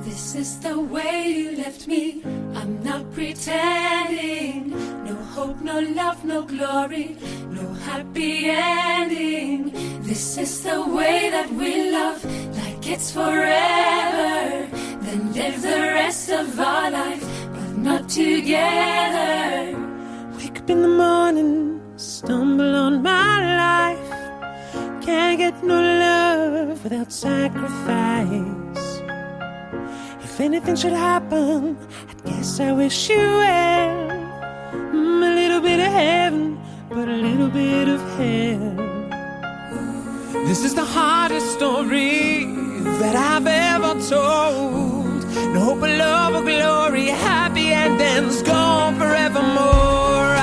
This is the way you left me. I'm not pretending. No hope, no love, no glory, no happy ending. This is the way that we love, like it's forever. Then live the rest of our life, but not together. Wake up in the morning, stumble on my life. Can't get no love without sacrifice. If anything should happen, I guess I wish you well. A little bit of heaven, but a little bit of hell. This is the hardest story that I've ever told. No hope of love or glory, happy endings gone forevermore.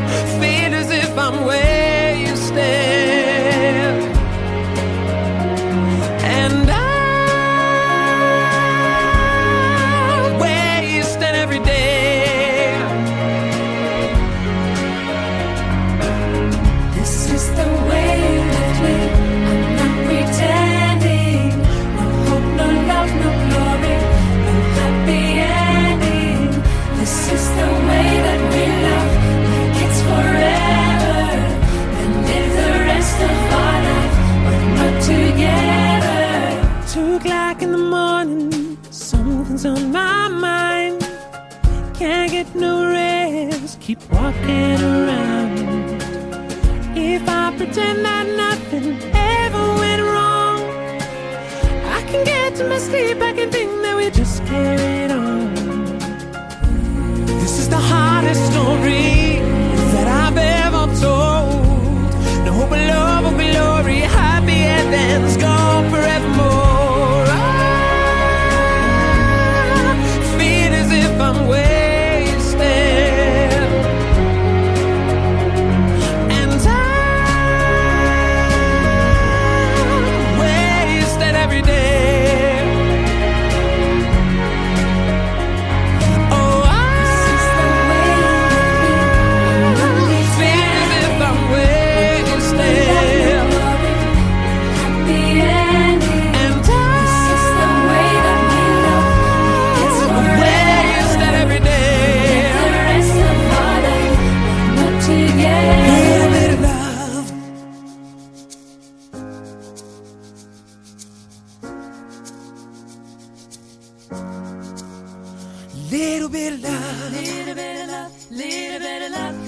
I feel as if I'm where you stand, and I'm where you stand every day. This is the way you left me. I'm not pretending. No hope, no love, no glory, no happy ending. This is the way that we love, like it's forever. Then live the rest of our life, but not together. 2 o'clock in the morning, something's on my mind. Can't get no rest, keep walking around. If I pretend that nothing ever went wrong, I can get to my sleep, I can think that we just carried on. This is the hardest story that I've ever told. No hope of love or glory, happy endings gone forevermore. I feel as if I'm where you stand, and I'm where you stand every day. Oh, This is the way you left me. I'm not feel as if I'm where you stand, happy ending. and This is the way that we love, it's I'm where you forever. stand every day. The rest of our life, not together. Little bit of love. Little bit of love. Little bit of love, little bit of love.